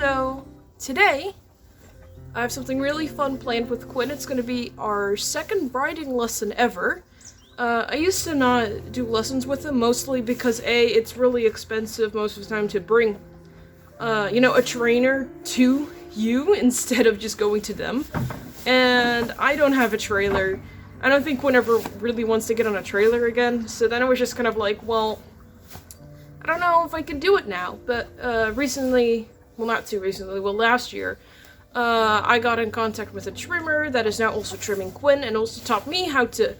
So, today, I have something really fun planned with Gwyn. It's going to be our second riding lesson ever. I used to not do lessons with him, mostly because A, it's really expensive most of the time to bring, a trainer to you instead of just going to them. And I don't have a trailer. I don't think Gwyn ever really wants to get on a trailer again, so then I was just kind of like, well, I don't know if I can do it now, but recently... well, not too recently, well, last year, I got in contact with a trimmer that is now also trimming Gwyn, and also taught me how to,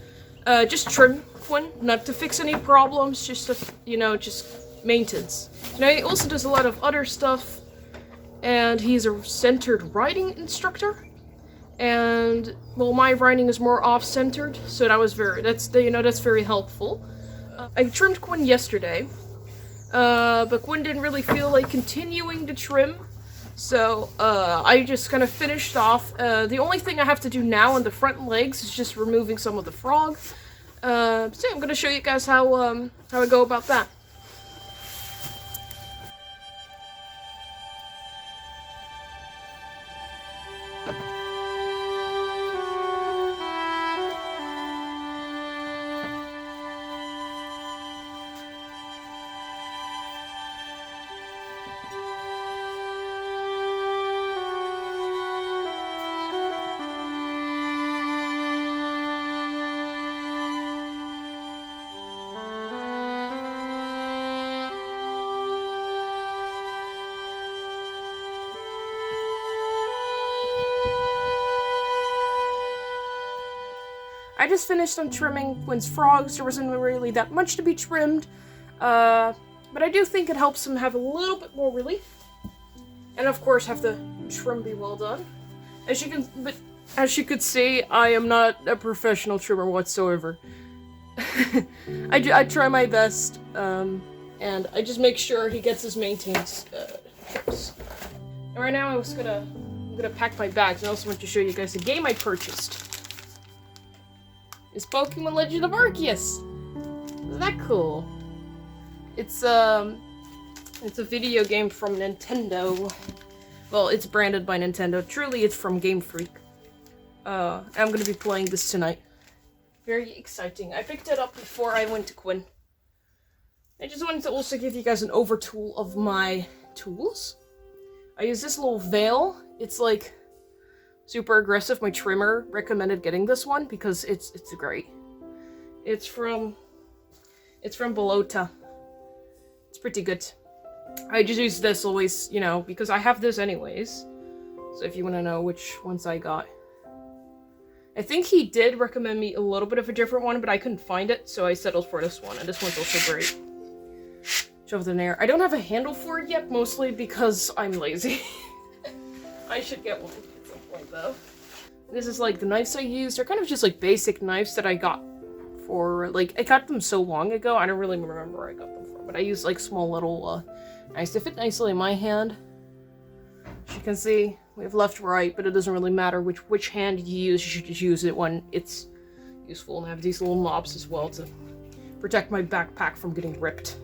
just trim Gwyn, not to fix any problems, just to, just maintenance. Now, he also does a lot of other stuff, and he's a centered riding instructor, and, well, my riding is more off-centered, so that's very helpful. I trimmed Gwyn yesterday, but Gwyn didn't really feel like continuing to trim, so I just kind of finished off. The only thing I have to do now on the front legs is just removing some of the frog. So yeah, I'm going to show you guys how I go about that. I just finished on trimming Gwyn's frogs. There wasn't really that much to be trimmed, but I do think it helps him have a little bit more relief. And of course have the trim be well done. As you could see, I am not a professional trimmer whatsoever. I try my best, and I just make sure he gets his maintenance trips. And right now I'm gonna pack my bags, and I also want to show you guys a game I purchased. It's Pokemon Legend of Arceus. Isn't that cool? It's a video game from Nintendo. Well, it's branded by Nintendo. Truly, it's from Game Freak. I'm gonna be playing this tonight. Very exciting. I picked it up before I went to Gwyn. I just wanted to also give you guys an overtool of my tools. I use this little veil. It's like super aggressive. My trimmer recommended getting this one because it's great. It's from Belota. It's pretty good. I just use this always, because I have this anyways. So if you want to know which ones I got. I think he did recommend me a little bit of a different one, but I couldn't find it, so I settled for this one, and this one's also great. Shove it in there. I don't have a handle for it yet, mostly because I'm lazy. I should get one. Though. This is like the knives I use. They're kind of just like basic knives that I got for I got them so long ago I don't really remember where I got them from, but I use like small little knives to fit nicely in my hand. As you can see, we have left, right, but it doesn't really matter which hand you use. You should just use it when it's useful, and I have these little knobs as well to protect my backpack from getting ripped.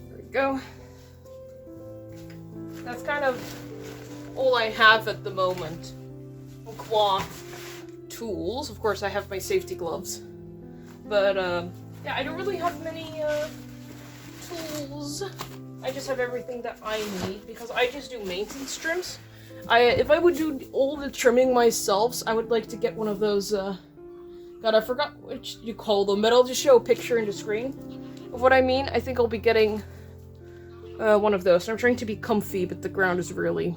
There we go. That's kind of all I have at the moment. Claw tools. Of course, I have my safety gloves. But, yeah, I don't really have many, tools. I just have everything that I need, because I just do maintenance trims. If I would do all the trimming myself, I would like to get one of those, God, I forgot which you call them, but I'll just show a picture in the screen of what I mean. I think I'll be getting, one of those. I'm trying to be comfy, but the ground is really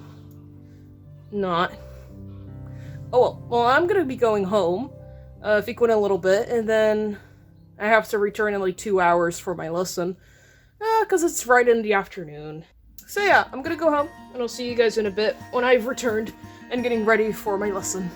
not. Oh, well, I'm gonna be going home, in a little bit, and then I have to return in like 2 hours for my lesson. Because it's right in the afternoon. So yeah, I'm gonna go home, and I'll see you guys in a bit when I've returned and getting ready for my lesson.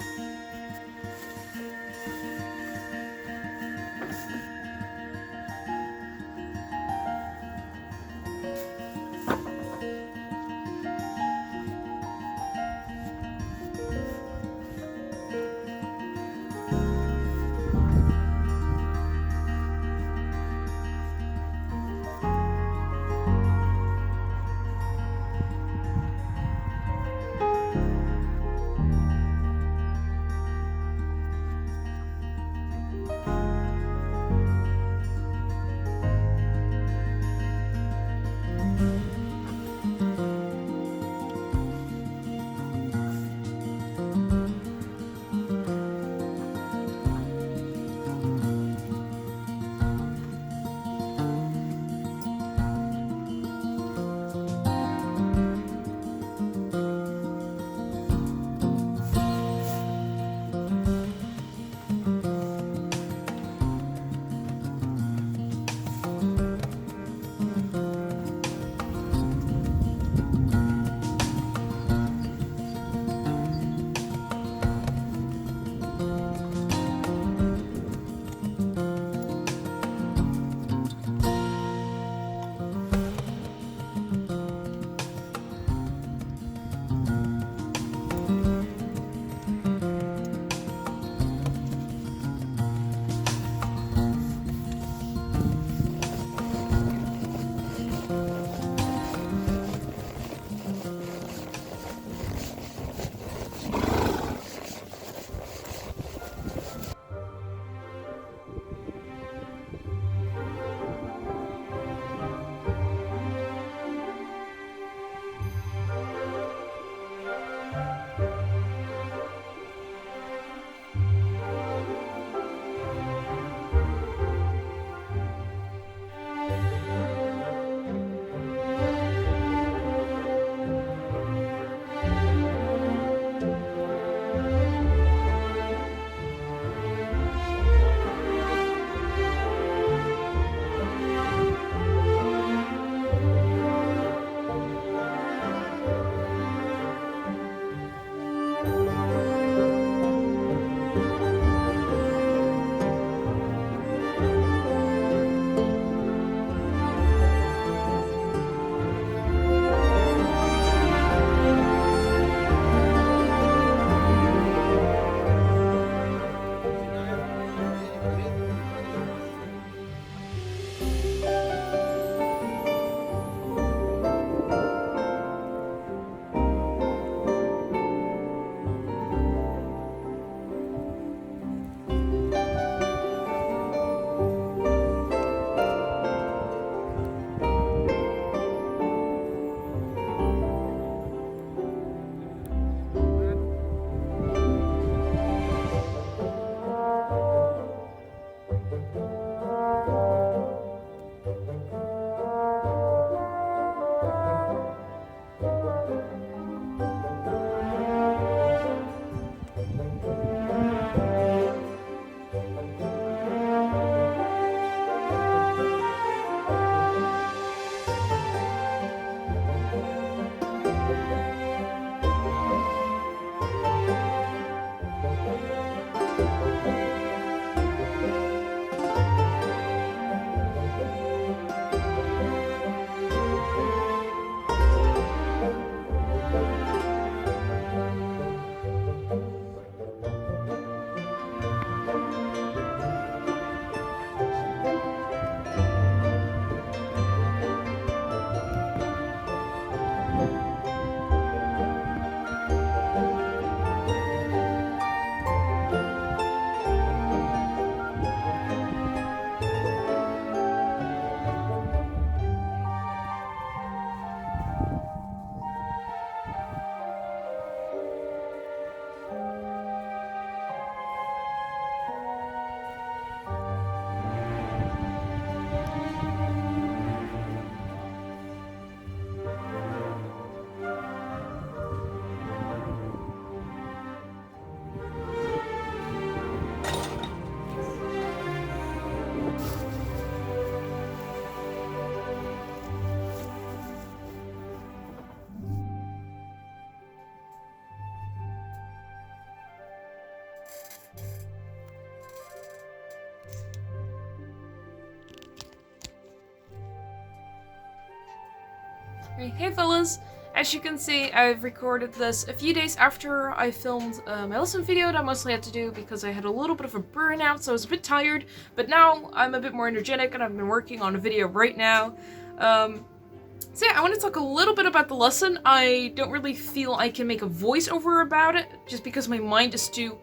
Hey fellas! As you can see, I've recorded this a few days after I filmed my lesson video that I mostly had to do because I had a little bit of a burnout, so I was a bit tired, but now I'm a bit more energetic and I've been working on a video right now. So yeah, I want to talk a little bit about the lesson. I don't really feel I can make a voiceover about it, just because my mind is too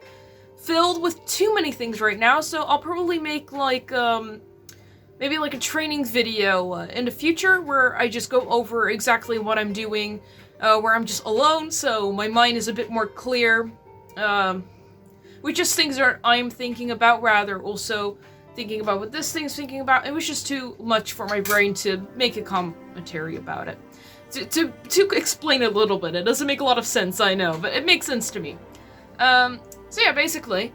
filled with too many things right now, so I'll probably make like, maybe like a training video in the future where I just go over exactly what I'm doing, where I'm just alone, so my mind is a bit more clear, with just things that I'm thinking about, rather also thinking about what this thing's thinking about. It was just too much for my brain to make a commentary about it. To explain a little bit. It doesn't make a lot of sense, I know, but it makes sense to me. So yeah, basically,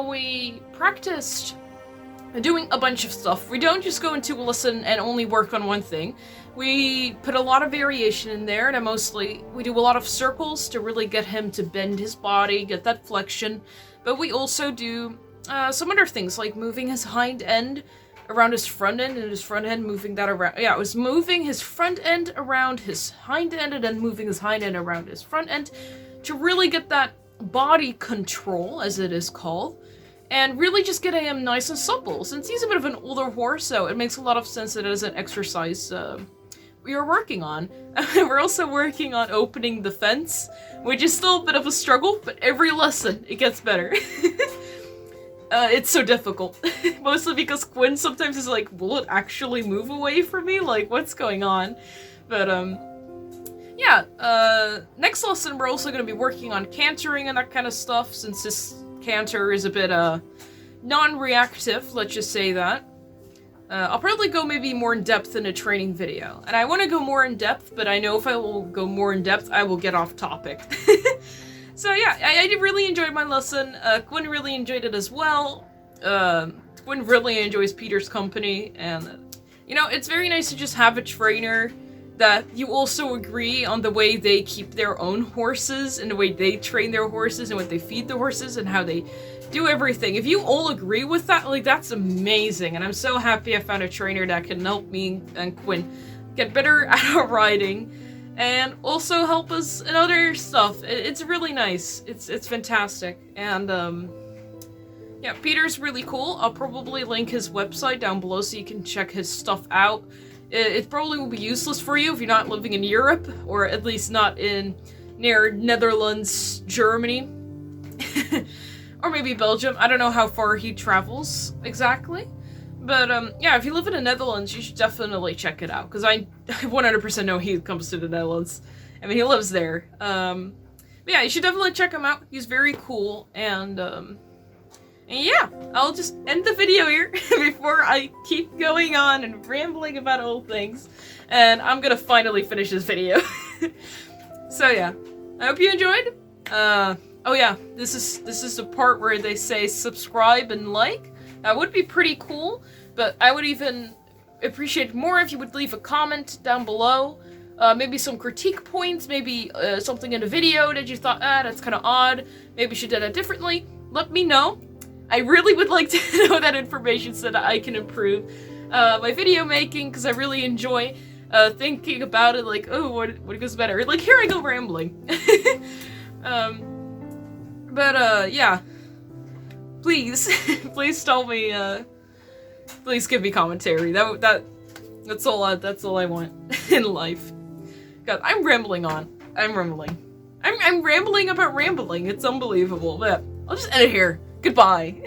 we practiced doing a bunch of stuff. We don't just go into a lesson and only work on one thing. We put a lot of variation in there, and mostly we do a lot of circles to really get him to bend his body, get that flexion, but we also do some other things, like moving his hind end around his front end, and his front end moving that around. Yeah, it was moving his front end around his hind end, and then moving his hind end around his front end to really get that body control, as it is called. And really just getting him nice and supple, since he's a bit of an older horse, so it makes a lot of sense that it is an exercise we are working on. We're also working on opening the fence, which is still a bit of a struggle, but every lesson it gets better. It's so difficult. Mostly because Gwyn sometimes is like, will it actually move away from me? Like, what's going on? But, yeah, next lesson we're also going to be working on cantering and that kind of stuff, since this canter is a bit, non-reactive, let's just say that. I'll probably go maybe more in depth in a training video. And I want to go more in depth, but I know if I will go more in depth, I will get off topic. So yeah, I did really enjoy my lesson. Gwyn really enjoyed it as well. Gwyn really enjoys Peter's company, and, you know, it's very nice to just have a trainer that you also agree on the way they keep their own horses, and the way they train their horses, and what they feed the horses, and how they do everything. If you all agree with that, like, that's amazing, and I'm so happy I found a trainer that can help me and Gwyn get better at our riding, and also help us in other stuff. It's really nice. It's fantastic, and, yeah, Peter's really cool. I'll probably link his website down below so you can check his stuff out. It probably will be useless for you if you're not living in Europe, or at least not near Netherlands, Germany, or maybe Belgium. I don't know how far he travels exactly, but yeah, if you live in the Netherlands, you should definitely check it out, because I 100% know he comes to the Netherlands. I mean, he lives there. But yeah, you should definitely check him out. He's very cool, and yeah, I'll just end the video here before I keep going on and rambling about old things. And I'm gonna finally finish this video. So yeah, I hope you enjoyed. Oh yeah, this is the part where they say subscribe and like. That would be pretty cool, but I would even appreciate more if you would leave a comment down below. Maybe some critique points, maybe something in the video that you thought, that's kind of odd. Maybe you should do that differently. Let me know. I really would like to know that information so that I can improve my video making, because I really enjoy thinking about it, like, oh, what goes better? Like, here I go rambling. Yeah. Please, please tell me, please give me commentary. That's all I want in life. God, I'm rambling on. I'm rambling about rambling. It's unbelievable, but I'll just end it here. Goodbye.